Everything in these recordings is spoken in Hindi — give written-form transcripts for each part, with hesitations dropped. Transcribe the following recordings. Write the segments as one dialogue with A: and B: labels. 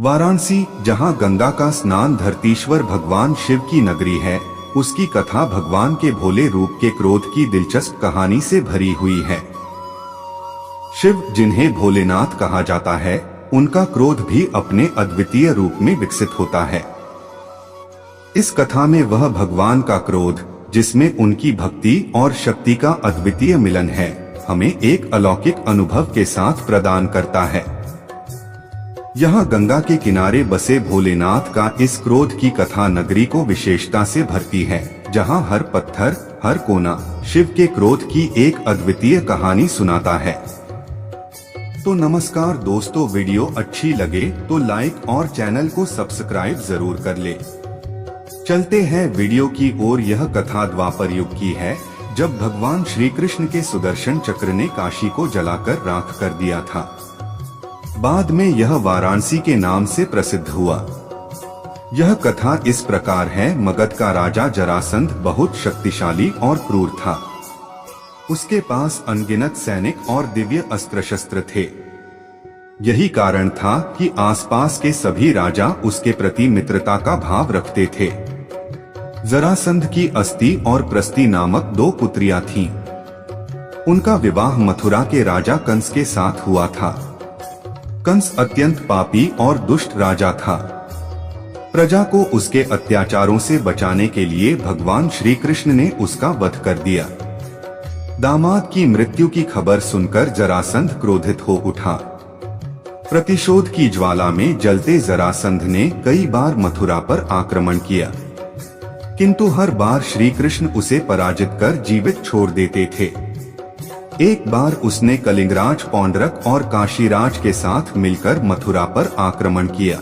A: वाराणसी, जहां गंगा का स्नान धरतीश्वर भगवान शिव की नगरी है, उसकी कथा भगवान के भोले रूप के क्रोध की दिलचस्प कहानी से भरी हुई है। शिव, जिन्हें भोलेनाथ कहा जाता है, उनका क्रोध भी अपने अद्वितीय रूप में विकसित होता है। इस कथा में वह भगवान का क्रोध, जिसमें उनकी भक्ति और शक्ति का अद्वितीय मिलन है, हमें एक अलौकिक अनुभव के साथ प्रदान करता है। यहाँ गंगा के किनारे बसे भोलेनाथ का इस क्रोध की कथा नगरी को विशेषता से भरती है, जहाँ हर पत्थर, हर कोना शिव के क्रोध की एक अद्वितीय कहानी सुनाता है। तो नमस्कार दोस्तों, वीडियो अच्छी लगे तो लाइक और चैनल को सब्सक्राइब जरूर कर ले। चलते हैं वीडियो की ओर। यह कथा द्वापर युग की है, जब भगवान श्री कृष्ण के सुदर्शन चक्र ने काशी को जलाकर राख कर दिया था। बाद में यह वाराणसी के नाम से प्रसिद्ध हुआ। यह कथा इस प्रकार है। मगध का राजा जरासंध बहुत शक्तिशाली और क्रूर था। उसके पास अनगिनत सैनिक और दिव्य अस्त्र शस्त्र थे। यही कारण था कि आसपास के सभी राजा उसके प्रति मित्रता का भाव रखते थे। जरासंध की अस्ति और प्रस्ति नामक दो पुत्रियां थीं। उनका विवाह मथुरा के राजा कंस के साथ हुआ था। कंस अत्यंत पापी और दुष्ट राजा था। प्रजा को उसके अत्याचारों से बचाने के लिए भगवान श्री कृष्ण ने उसका वध कर दिया। दामाद की मृत्यु की खबर सुनकर जरासंध क्रोधित हो उठा। प्रतिशोध की ज्वाला में जलते जरासंध ने कई बार मथुरा पर आक्रमण किया, किंतु हर बार श्री कृष्ण उसे पराजित कर जीवित छोड़ देते थे। एक बार उसने कलिंगराज पौंड्रक और काशीराज के साथ मिलकर मथुरा पर आक्रमण किया,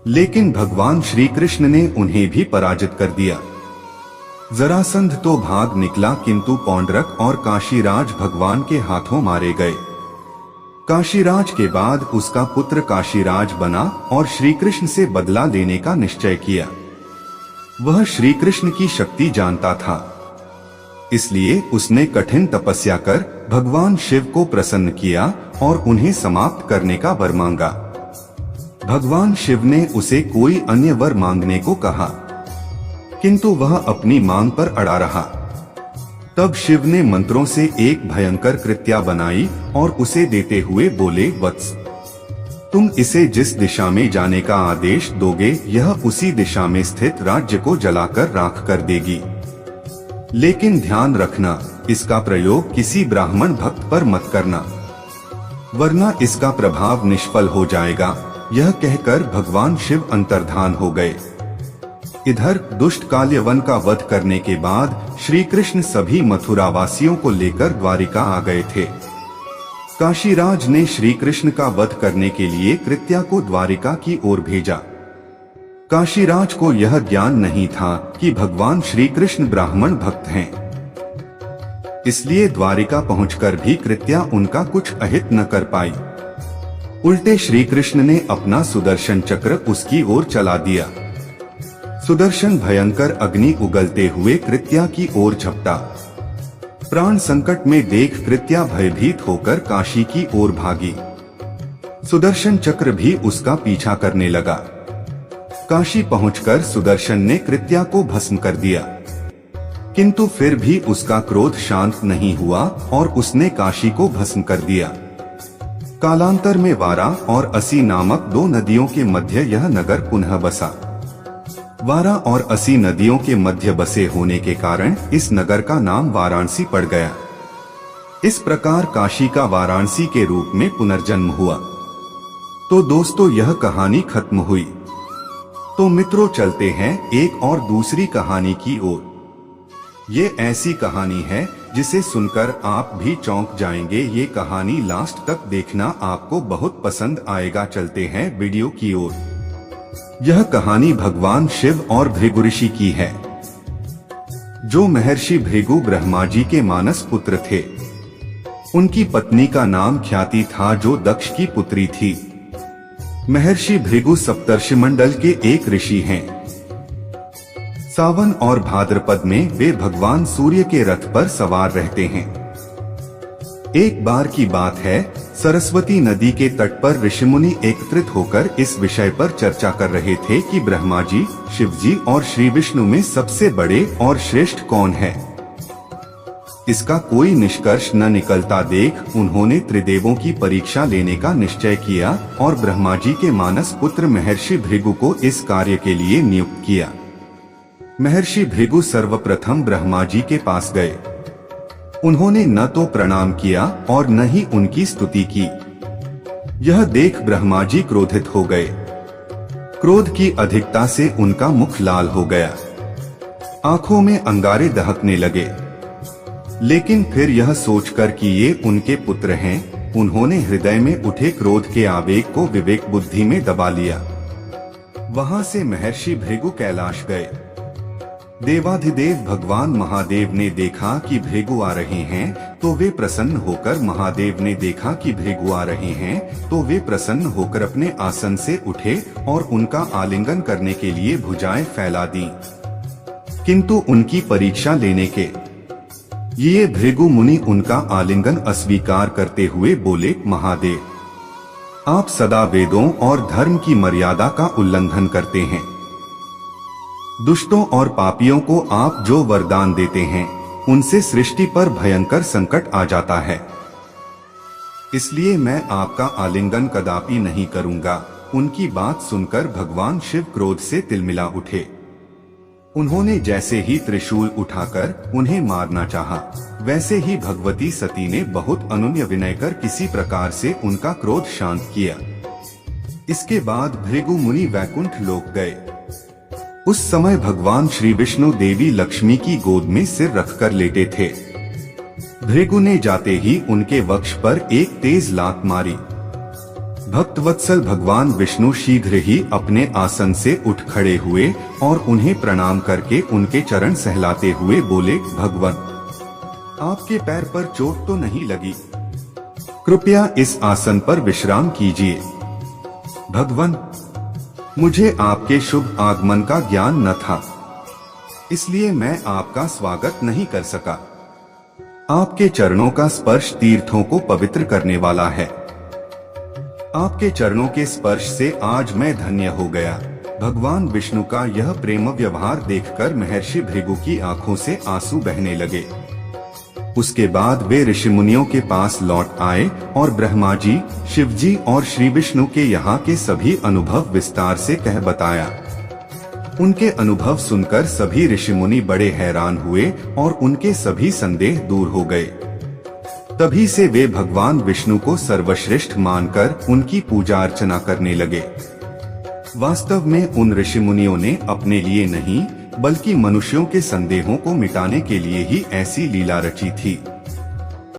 A: लेकिन भगवान श्री कृष्ण ने उन्हें भी पराजित कर दिया। जरासंध तो भाग निकला, किंतु पौंड्रक और काशीराज भगवान के हाथों मारे गए। काशीराज के बाद उसका पुत्र काशीराज बना और श्री कृष्ण से बदला लेने का निश्चय किया। वह श्री कृष्ण की शक्ति जानता था, इसलिए उसने कठिन तपस्या कर भगवान शिव को प्रसन्न किया और उन्हें समाप्त करने का वर मांगा। भगवान शिव ने उसे कोई अन्य वर मांगने को कहा, किंतु वह अपनी मांग पर अड़ा रहा। तब शिव ने मंत्रों से एक भयंकर कृत्या बनाई और उसे देते हुए बोले, वत्स, तुम इसे जिस दिशा में जाने का आदेश दोगे, यह उसी दिशा में स्थित राज्य को जलाकर राख कर देगी। लेकिन ध्यान रखना, इसका प्रयोग किसी ब्राह्मण भक्त पर मत करना, वरना इसका प्रभाव निष्फल हो जाएगा। यह कहकर भगवान शिव अंतर्धान हो गए। इधर दुष्ट काल्यवन का वध करने के बाद श्री कृष्ण सभी मथुरा वासियों को लेकर द्वारिका आ गए थे। काशीराज ने श्री कृष्ण का वध करने के लिए कृत्या को द्वारिका की ओर भेजा। काशीराज को यह ज्ञान नहीं था कि भगवान श्री कृष्ण ब्राह्मण भक्त हैं, इसलिए द्वारिका पहुंचकर भी कृत्या उनका कुछ अहित न कर पाई। उल्टे श्री कृष्ण ने अपना सुदर्शन चक्र उसकी ओर चला दिया। सुदर्शन भयंकर अग्नि उगलते हुए कृत्या की ओर झपटा। प्राण संकट में देख कृत्या भयभीत होकर काशी की ओर भागी। सुदर्शन चक्र भी उसका पीछा करने लगा। काशी पहुंचकर सुदर्शन ने कृत्या को भस्म कर दिया, किंतु फिर भी उसका क्रोध शांत नहीं हुआ और उसने काशी को भस्म कर दिया। कालांतर में वारा और असी नामक दो नदियों के मध्य यह नगर पुनः बसा। वारा और असी नदियों के मध्य बसे होने के कारण इस नगर का नाम वाराणसी पड़ गया। इस प्रकार काशी का वाराणसी के रूप में पुनर्जन्म हुआ। तो दोस्तों, यह कहानी खत्म हुई। तो मित्रों, चलते हैं एक और दूसरी कहानी की ओर। ये ऐसी कहानी है जिसे सुनकर आप भी चौंक जाएंगे। ये कहानी लास्ट तक देखना, आपको बहुत पसंद आएगा। चलते हैं वीडियो की ओर। यह कहानी भगवान शिव और भृगु ऋषि की है, जो महर्षि भृगु ब्रह्मा जी के मानस पुत्र थे। उनकी पत्नी का नाम ख्याति था, जो दक्ष की पुत्री थी। महर्षि भृगु सप्तर्षि मंडल के एक ऋषि हैं। सावन और भाद्रपद में वे भगवान सूर्य के रथ पर सवार रहते हैं। एक बार की बात है, सरस्वती नदी के तट पर ऋषिमुनि एकत्रित होकर इस विषय पर चर्चा कर रहे थे कि ब्रह्मा जी, शिव जी और श्री विष्णु में सबसे बड़े और श्रेष्ठ कौन है। इसका कोई निष्कर्ष न निकलता देख उन्होंने त्रिदेवों की परीक्षा लेने का निश्चय किया और ब्रह्मा जी के मानस पुत्र महर्षि भृगु को इस कार्य के लिए नियुक्त किया। महर्षि भृगु सर्वप्रथम ब्रह्मा जी के पास गए। उन्होंने न तो प्रणाम किया और न ही उनकी स्तुति की। यह देख ब्रह्मा जी क्रोधित हो गए। क्रोध की अधिकता से उनका मुख लाल हो गया, आंखों में अंगारे दहकने लगे। लेकिन फिर यह सोचकर कि ये उनके पुत्र हैं, उन्होंने हृदय में उठे क्रोध के आवेग को विवेक बुद्धि में दबा लिया। वहां से महर्षि भृगु कैलाश गए। देवाधिदेव भगवान महादेव ने देखा कि भृगु आ रहे हैं तो वे प्रसन्न होकर महादेव ने देखा कि भृगु आ रहे हैं तो वे प्रसन्न होकर अपने आसन से उठे और उनका आलिंगन करने के लिए भुजाएं फैला दी। किंतु उनकी परीक्षा लेने के ये भृगु मुनि उनका आलिंगन अस्वीकार करते हुए बोले, महादेव, आप सदा वेदों और धर्म की मर्यादा का उल्लंघन करते हैं। दुष्टों और पापियों को आप जो वरदान देते हैं उनसे सृष्टि पर भयंकर संकट आ जाता है। इसलिए मैं आपका आलिंगन कदापि नहीं करूंगा। उनकी बात सुनकर भगवान शिव क्रोध से तिलमिला उठे। उन्होंने जैसे ही त्रिशूल उठाकर उन्हें मारना चाहा, वैसे ही भगवती सती ने बहुत अनुनय विनय कर किसी प्रकार से उनका क्रोध शांत किया। इसके बाद भृगु मुनि वैकुंठ लोक गए। उस समय भगवान श्री विष्णु देवी लक्ष्मी की गोद में सिर रखकर लेटे थे। भृगु ने जाते ही उनके वक्ष पर एक तेज लात मारी। भक्तवत्सल भगवान विष्णु शीघ्र ही अपने आसन से उठ खड़े हुए और उन्हें प्रणाम करके उनके चरण सहलाते हुए बोले, भगवान, आपके पैर पर चोट तो नहीं लगी? कृपया इस आसन पर विश्राम कीजिए। भगवान, मुझे आपके शुभ आगमन का ज्ञान न था, इसलिए मैं आपका स्वागत नहीं कर सका। आपके चरणों का स्पर्श तीर्थों को पवित्र करने वाला है। आपके चरणों के स्पर्श से आज मैं धन्य हो गया। भगवान विष्णु का यह प्रेम व्यवहार देखकर महर्षि भृगु की आंखों से आंसू बहने लगे। उसके बाद वे ऋषि मुनियों के पास लौट आए और ब्रह्मा जी, शिव जी और श्री विष्णु के यहाँ के सभी अनुभव विस्तार से कह बताया। उनके अनुभव सुनकर सभी ऋषि मुनि बड़े हैरान हुए और उनके सभी संदेह दूर हो गए। तभी से वे भगवान विष्णु को सर्वश्रेष्ठ मानकर उनकी पूजा अर्चना करने लगे। वास्तव में उन ऋषि मुनियों ने अपने लिए नहीं बल्कि मनुष्यों के संदेहों को मिटाने के लिए ही ऐसी लीला रची थी।